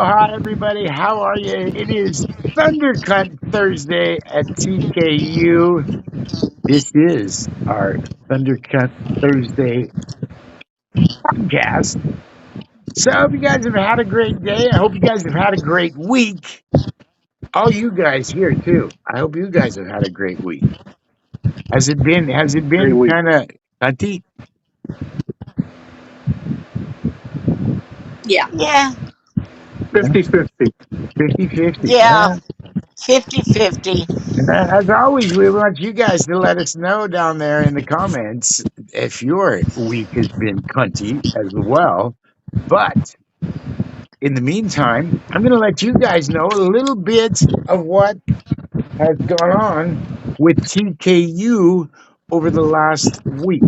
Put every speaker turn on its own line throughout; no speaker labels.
Hi, everybody. How are you? It is Thundercut Thursday at TKU. This is our Thundercut Thursday podcast. So I hope you guys have had a great day. I hope you guys have had a great week. All you guys here too. I hope you guys have had a great week. Has it been? Has it
Great
been
week.
kind of cunty?
Yeah.
Yeah,
50-50.
50-50.
yeah, 50-50.
As always, we want you guys to let us know down there in the comments if your week has been cunty as well. But in the meantime, I'm going to let you guys know a little bit of what has gone on with TKU over the last week.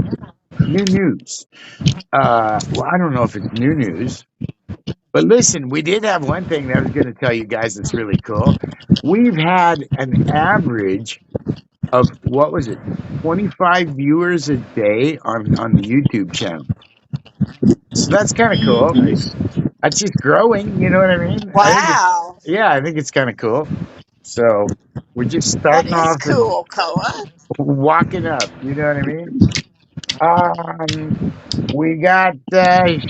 New news. Well, I don't know if it's new news, but listen, we did have one thing that I was going to tell you guys that's really cool. We've had an average of what was it, 25 viewers a day on the YouTube channel. So that's kind of cool.
Nice.
That's just growing, you know what I mean?
Wow,
I think it's kind of cool. So we're just
that
starting
is
off and
cool, Koa.
walking up, you know what I mean? We got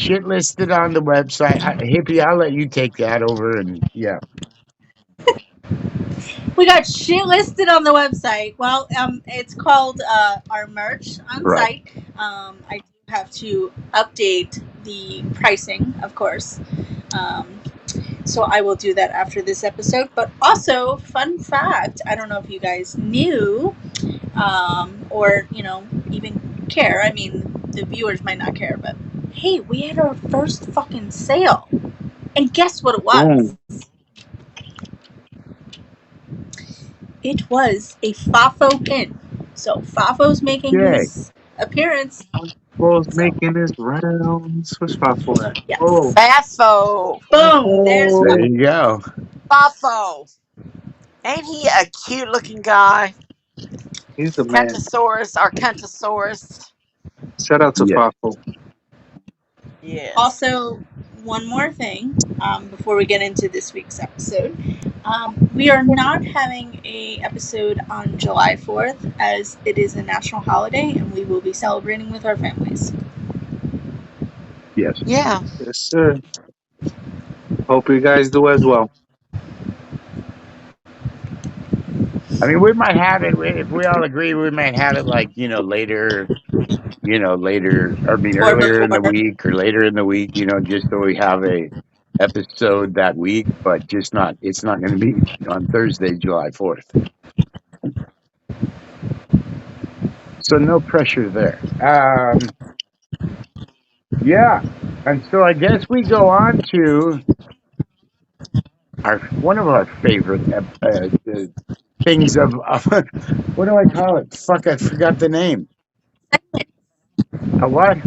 shit listed on the website. Hippie, I'll let you take that over and yeah.
We got shit listed on the website. Well, it's called our merch on
Right.
site. I do have to update the pricing, of course. So I will do that after this episode. But also, fun fact, I don't know if you guys knew, or even care. I mean, the viewers might not care, but hey, we had our first fucking sale, and guess what it was?
Boom.
It was a FAFO pin. So FAFO's making
Yay.
his appearance.
Football's
So
making his rounds. Where's Fafo at?
yes.
Oh,
Fafo,
Boom. There's
There
oh,
you go.
Fafo. Ain't he a cute looking guy?
he's the man.
Cuntosaurus, our Cuntosaurus.
Shout out to
Yeah.
Fafo.
Yes.
also one more thing before we get into this week's episode. We are not having a episode on July 4th as it is a national holiday and we will be celebrating with our families.
Yes.
Yeah.
Yes, sir. Hope you guys do as well.
I mean, we might have it if we all agree. We might have it like later. I mean,
Or
earlier in the
before.
week or later in the week. Just so we have a episode that week, but just not. It's not going to be on Thursday, July 4th. So no pressure there. Yeah, and so I guess we go on to one of our favorite things of what do I call it? Fuck, I forgot the name. A what?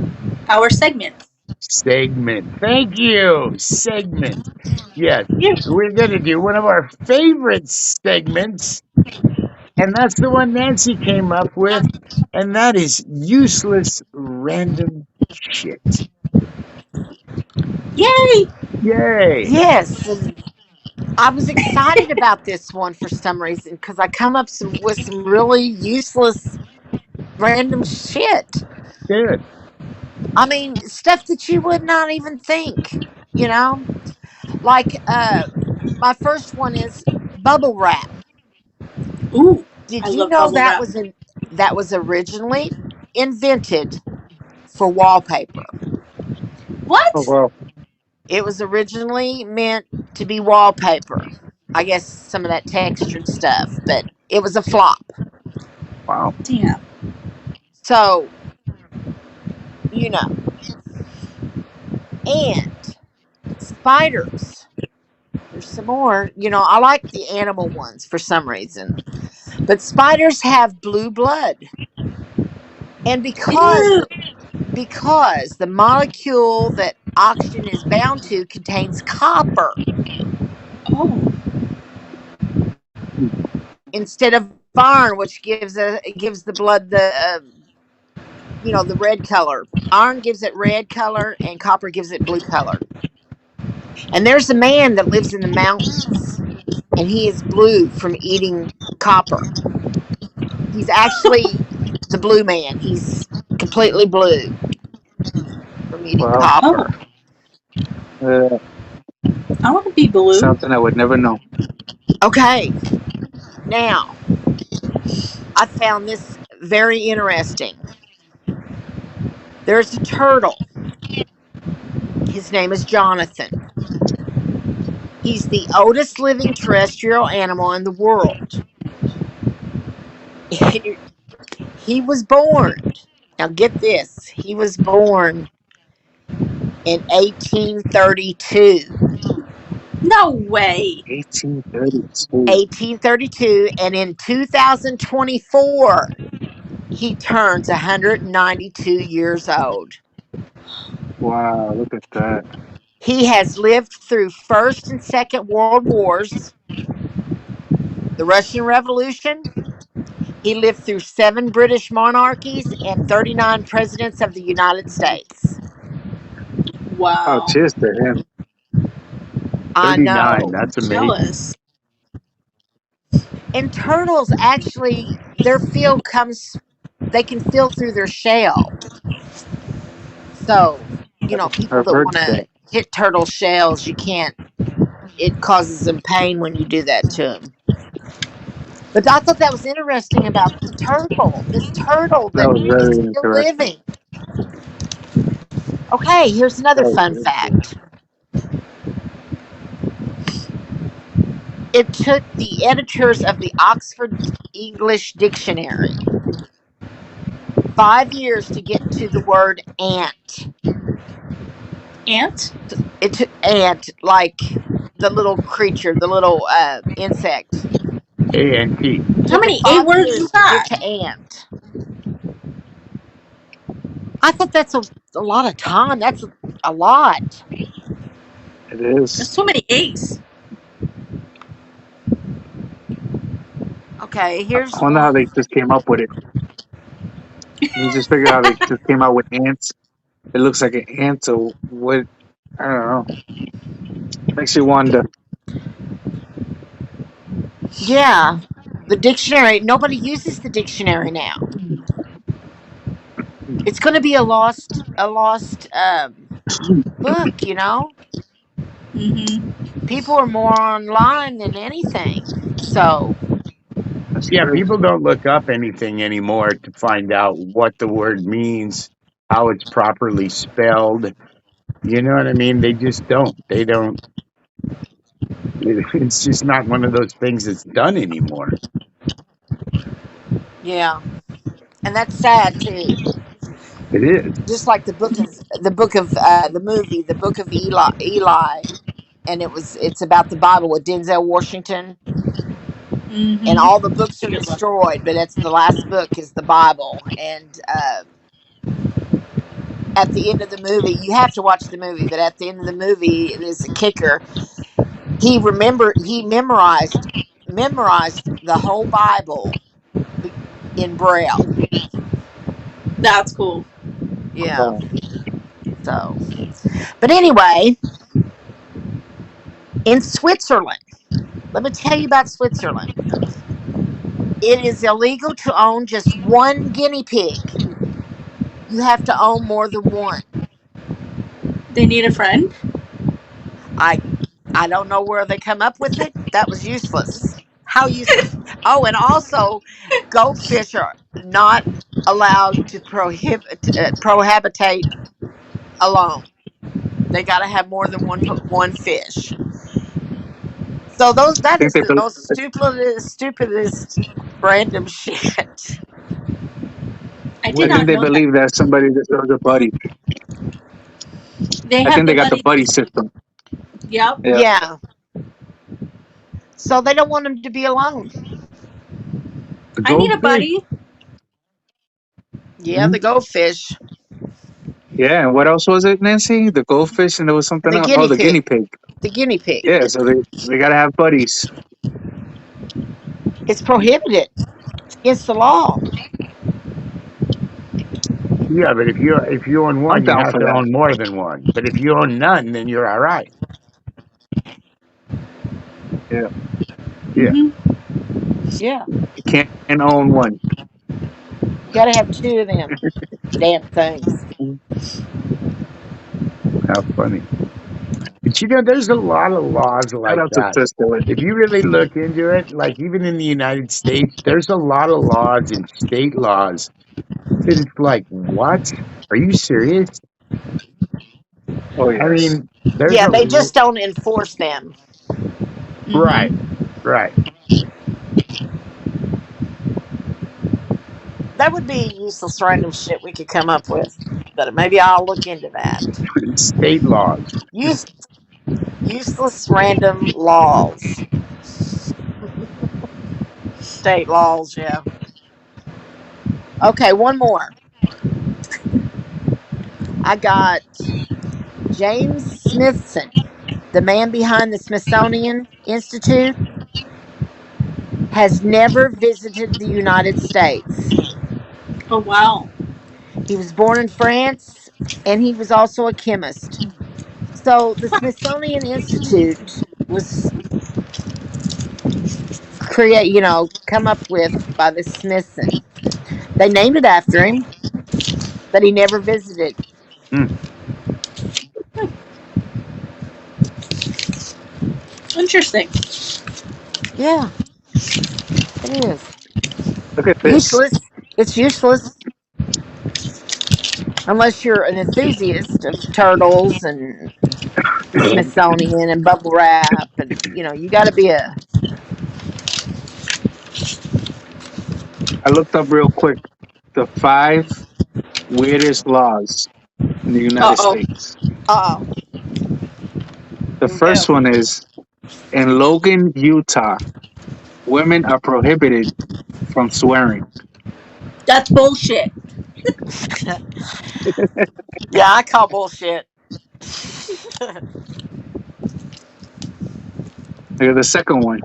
Our segment.
Segment. Thank you. Segment. Yes,
Yeah.
we're going to do one of our favorite segments, and that's the one Nancy came up with, and that is useless random shit.
Yay!
Yay.
Yes. And I was excited about this one for some reason because I come up with some really useless random shit.
Good.
I mean, stuff that you would not even think, you know? Like my first one is bubble wrap.
Ooh, I
Did you
love
know
bubble wrap.
that was originally invented for wallpaper?
What?
Oh, wow.
It was originally meant to be wallpaper. I guess some of that textured stuff, but it was a flop.
Wow.
Damn.
So, you know, and spiders. There's some more. I like the animal ones for some reason. But spiders have blue blood. And
Ew.
because the molecule that oxygen is bound to contains copper
Oh.
instead of iron, which gives the blood the red color. Iron gives it red color, and copper gives it blue color. And there's a man that lives in the mountains, and he is blue from eating copper. He's actually the blue man. He's completely blue from eating
Wow.
copper.
Uh,
I want to be blue.
something I would never know.
Okay, now I found this very interesting. There's a turtle. His name is Jonathan. He's the oldest living terrestrial animal in the world. He was born. Now get this. He was born in 1832.
No way.
1832.
1832, and in 2024 he turns 192 years old.
Wow, look at that.
He has lived through First and Second World Wars, the Russian Revolution. He lived through 7 British monarchies and 39 presidents of the United States.
Oh,
Wow.
cheers to him.
I
39.
know.
That's amazing.
Jealous.
And turtles actually, their feel comes, they can feel through their shell. So, people
I've
that
heard
want to
that.
hit turtle shells, you can't, it causes them pain when you do that to them. But I thought that was interesting about the turtle, this turtle
That
that
was
is
very
still
interesting.
living. Okay, here's another
That was
fun
very
fact. It took the editors of the Oxford English Dictionary 5 years to get to the word ant.
Ant?
It took ant, like the little creature, the little insect.
A-N-T.
How many A words is
To get
that?
to ant. I thought that's a lot of time. That's a lot.
It
There's
is.
so many A's.
Okay, here's
I wonder how they
one.
just came up with it. You just figure how they just came out with ants. It looks like an ant, so what? I don't know. Makes you wonder.
Yeah, the dictionary. Nobody uses the dictionary now. It's going to be a lost book.
Mm-hmm.
People are more online than anything. So
That's
Yeah,
true.
people don't look up anything anymore to find out what the word means, how it's properly spelled. You know what I mean? They just don't. They don't. It's just not one of those things that's done anymore.
yeah, and that's sad too.
It is.
Just like the movie, the book of Eli, and it's about the Bible with Denzel Washington, and
Mm-hmm.
all the books are destroyed, but it's the last book is the Bible, and at the end of the movie, you have to watch the movie, but at the end of the movie, it is a kicker. He memorized the whole Bible in Braille.
That's cool.
Yeah.
Oh,
So, but anyway, in Switzerland, let me tell you about Switzerland. It is illegal to own just one guinea pig. You have to own more than one.
They need a friend?
I don't know where they come up with it. That was useless. How useless. Oh, and also goldfish are not allowed to prohabitate alone. They got to have more than one fish. So
I
that
think
is
they
the
bel
most stupidest random shit.
I
I
did
think
not
they
know that.
believe that somebody that was a buddy.
They
I
have
think
the
they got the
buddy.
buddy system.
Yep.
Yeah.
Yeah. So they don't want them to be alone.
The
I need a
goldfish.
buddy.
Yeah, the goldfish.
Yeah, and what else was it, Nancy? The goldfish, and there was something
The
else. Oh,
guinea
the guinea
pig.
pig.
The guinea pig.
Yeah, so they gotta have buddies.
It's prohibited. It's against the law.
Yeah, but if you own
I'm
one, you
down
have
for
to
that.
own more than one. But if you own none, then you're all right.
Yeah,
Yeah.
Hmm.
Yeah.
you can't own one.
You got to have two of them damn things.
How funny. But there's a lot of laws
Shout
like
out to
that.
Sister.
If you really look into it, like even in the United States, there's a lot of laws and state laws that it's like, what? Are you serious?
Oh
I
yes.
mean, there's
Yeah,
a
they just don't enforce them.
right,
Hmm.
right.
That would be useless random shit we could come up with. But maybe I'll look into that.
State laws.
Use useless random laws. State laws, yeah. Okay, one more. I got James Smithson, the man behind the Smithsonian Institute, has never visited the United States.
Oh wow.
He was born in France and he was also a chemist. So the Smithsonian Institute was come up with by the Smithson. They named it after him, but he never visited.
Hmm.
Interesting.
Yeah, it is.
Look at this.
Useless. It's useless unless you're an enthusiast of turtles and the Smithsonian and bubble wrap, and you got to be a.
I looked up real quick the five weirdest laws in the
Uh
United
oh.
States.
Oh,
The
here we go.
first one is in Logan, Utah, women are prohibited from swearing.
That's bullshit.
Yeah, I call bullshit.
Here's the second one.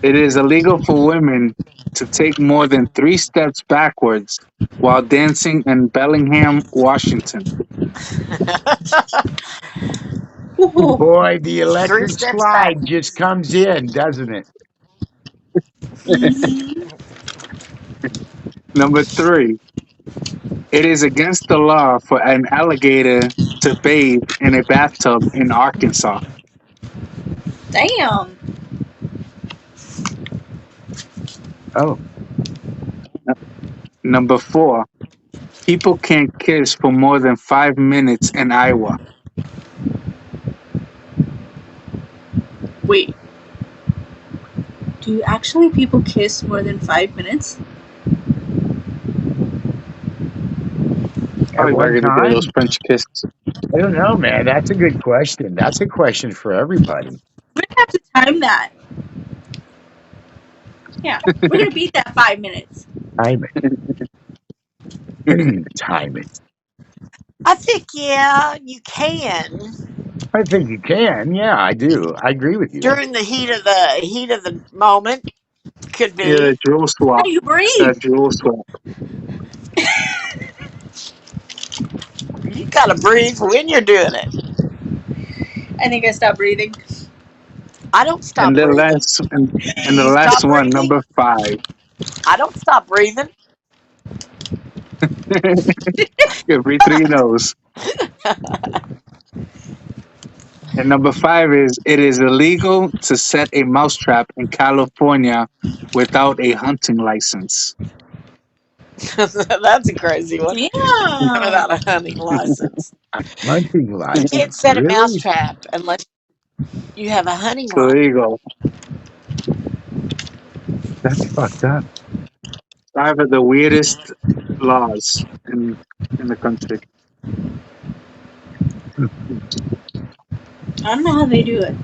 It is illegal for women to take more than 3 steps backwards while dancing in Bellingham, Washington.
Ooh.
Boy, the
Three
electric
steps
slide just
backwards.
comes in, doesn't it?
Hmm.
Number 3. It is against the law for an alligator to bathe in a bathtub in Arkansas.
Damn.
Oh,
Number 4. People can't kiss for more than 5 minutes in Iowa.
Wait. Do actually people kiss more than 5 minutes?
at
Probably back
one
in the day, those
time?
French kisses.
I don't know, man. That's a good question. That's a question for everybody.
We're gonna have to time that. Yeah. We're gonna beat that 5 minutes.
Time it. Time it.
I think yeah, you can
I think you can. Yeah, I do. I agree with you.
during the heat of the moment. Could
Yeah,
be.
the drool
How
swap.
do you breathe?
That drool swap.
You gotta breathe when you're doing it.
I think I stopped breathing.
I don't
And
stop
the
breathing.
last and
Do
the
you
last
stop
one,
breathing?
number 5.
I don't stop breathing.
You breathe through your nose. And number 5 is it is illegal to set a mousetrap in California without a hunting license.
That's a crazy one.
Damn.
Without a hunting license.
Hunting
You can't
license.
set a
Really?
mousetrap unless you have a hunting
So there
license.
you go.
That's fucked up.
5 of the weirdest laws in the country.
I don't know how they do it.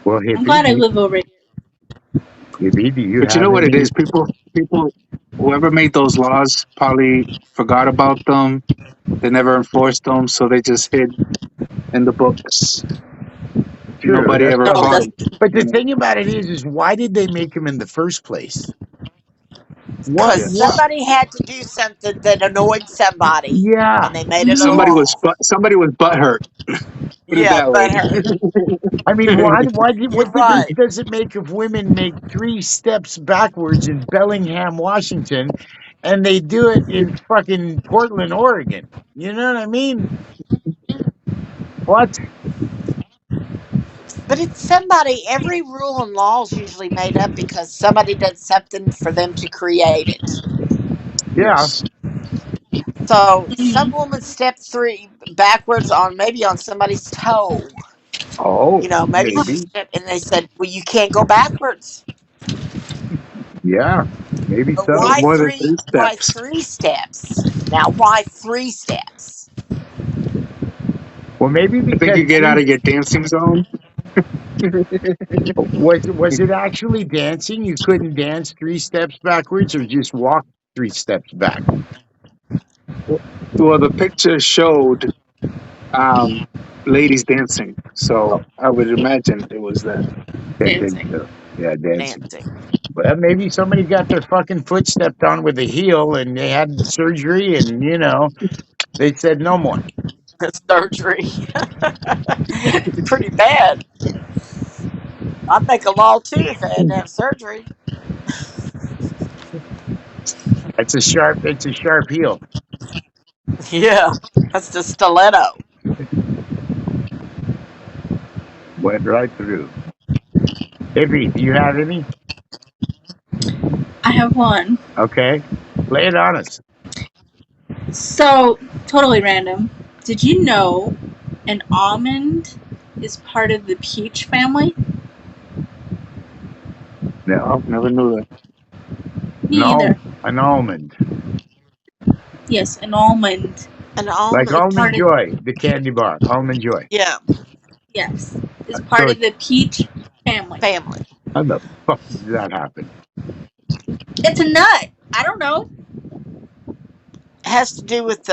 Well,
I'm glad I live over here.
Hippie, do you
But you
have
know what it
any?
is? People, whoever made those laws probably forgot about them. They never enforced them, so they just hid in the books.
True,
Nobody
that's
ever
No,
caught
probably.
that's
them.
But the
You know?
thing about it is why did they make him in the first place? What?
Because
What?
somebody had to do something that annoyed somebody,
Yeah.
and they made it a
Somebody
Mhm.
was
law.
somebody was butthurt. Put it
Yeah,
that way.
but her.
I mean, why?
You're
What difference
right.
does it make if women make 3 steps backwards in Bellingham, Washington, and they do it in fucking Portland, Oregon? You know what I mean? What?
But it's somebody. Every rule and law is usually made up because somebody did something for them to create it.
Yeah.
Yes.
So some
Mhm.
woman stepped three backwards on maybe on somebody's toe.
Oh,
Maybe she
maybe.
stepped, and they said, "Well, you can't go backwards."
Yeah. Maybe
But
No
so.
why
more than
three?
three
Why
steps.
3 steps? Now, why 3 steps?
Well, maybe
I think
because
you get out of your dancing zone.
was it actually dancing? You couldn't dance 3 steps backwards, or just walk 3 steps back.
Well, the picture showed um, ladies dancing, so I would imagine it was that.
I think
Dancing.
so. Yeah, dancing.
Dancing.
Well, maybe somebody got their fucking foot stepped on with a heel, and they had surgery, and they said no more.
Surgery. Pretty bad. I'd make a law too if I had to have surgery.
It's a sharp heel.
Yeah, that's the stiletto.
Went right through. Ivy, do you have any?
I have one.
Okay, lay it on us.
So, totally random. Did you know an almond is part of the peach family?
No,
Oh, never knew that.
Me either.
an almond,
Yes, an almond.
An
like
almond.
Is part
almond
of
joy, the candy bar, almond joy.
Yeah,
yes, is
So,
part of the peach family.
family.
how the fuck did that happen?
It's a nut. I don't know.
Has to do with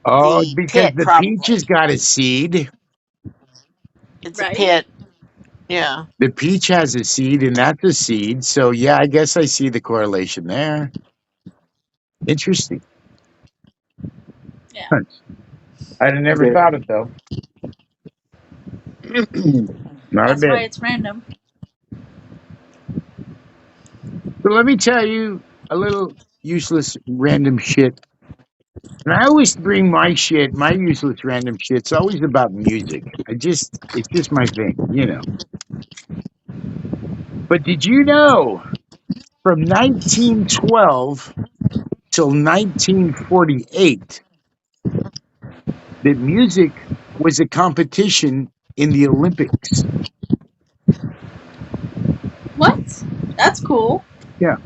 Oh,
the
because
pit
the peach
probably.
has got a seed.
It's a
Right?
pit. Yeah.
The peach has a seed, and that's a seed. So, yeah, I guess I see the correlation there. Interesting.
Yeah.
Huh. I'd have never
Okay.
thought it though. Not a
That's why
bit.
it's random.
So let me tell you a little useless random shit. And I always bring my shit, my useless random shit. It's always about music. It's just my thing. But did you know from 1912 till 1948 that music was a competition in the Olympics?
What? That's cool.
Yeah.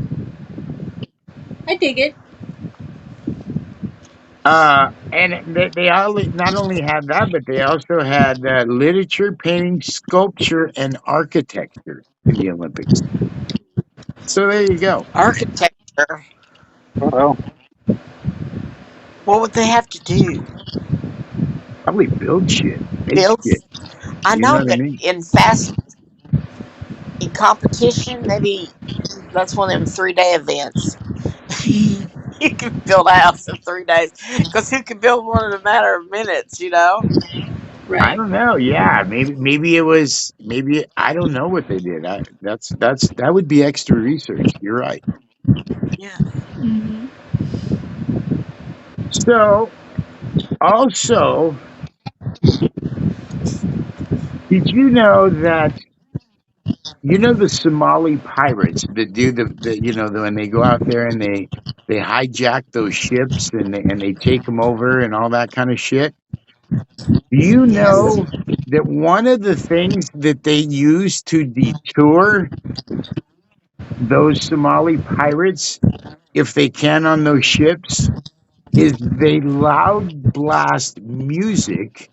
I dig it.
And they not only had that, but they also had literature, painting, sculpture, and architecture in the Olympics. So there you go.
Architecture.
Oh, well.
What would they have to do?
Probably build shit, make
Build.
shit.
I
You know
know,
what I
but
mean?
in competition, maybe that's one of them 3 day events. You can build a house in 3 days because who can build one in a matter of minutes?
I
Right.
don't know. Yeah, maybe it was maybe I don't know what they did. That would be extra research. You're right.
Yeah.
Hmm.
So also, did you know that the Somali pirates that do when they go out there and they hijack those ships and they take them over and all that kind of shit. Do you
Yes.
know that one of the things that they use to detour those Somali pirates, if they can on those ships, is they loud blast music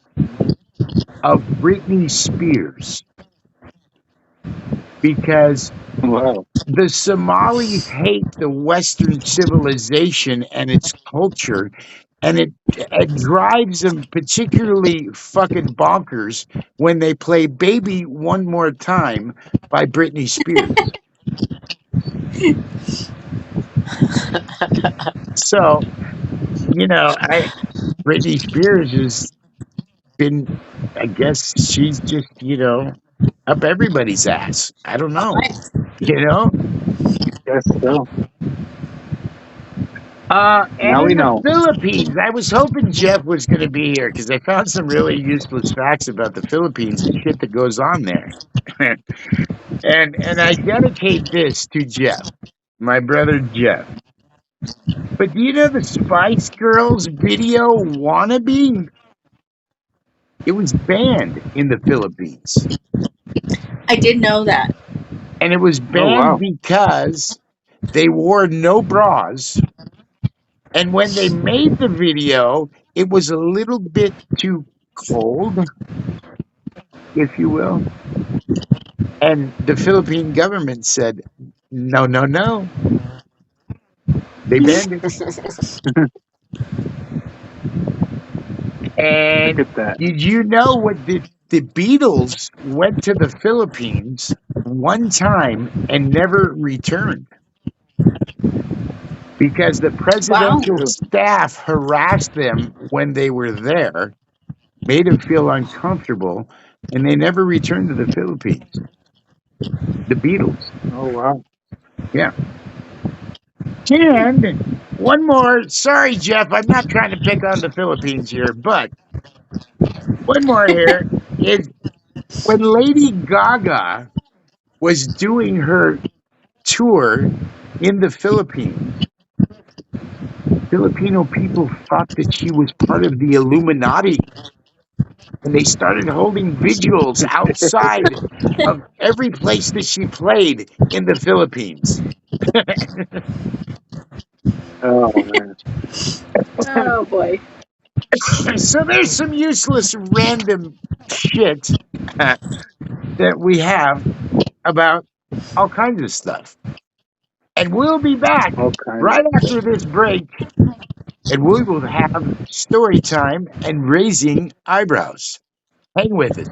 of Britney Spears because
Wow.
the Somalis hate the Western civilization and its culture, and it drives them particularly fucking bonkers when they play "Baby One More Time" by Britney Spears. So, I Britney Spears has been, I guess she's just, up everybody's ass. I don't know,
Nice.
you know?
Yes, so
And
now
in
we
the
know.
Philippines, I was hoping Jeff was going to be here because I found some really useless facts about the Philippines and shit that goes on there. And I dedicate this to Jeff, my brother Jeff. But do you know the Spice Girls video "Wannabe"? It was banned in the Philippines,
I did know that.
and it was
Oh
banned
wow.
because they wore no bras. And when they made the video, it was a little bit too cold, if you will. And the Philippine government said, no, no, no. They banned it.
Look
And
at that.
did you know what the Beatles went to the Philippines one time and never returned because the
Wow.
presidential
Ew.
staff harassed them when they were there, made them feel uncomfortable, and they never returned to the Philippines. The Beatles.
Oh wow.
Yeah. And one more. Sorry, Jeff. I'm not trying to pick on the Philippines here, but one more here is when Lady Gaga was doing her tour in the Philippines, Filipino people thought that she was part of the Illuminati. And they started holding vigils outside of every place that she played in the Philippines.
Oh man.
Oh boy.
So there's some useless random shit that we have about all kinds of stuff. And we'll be back
All kinds
right
of stuff.
after this break, and we will have story time and raising eyebrows. Hang with us.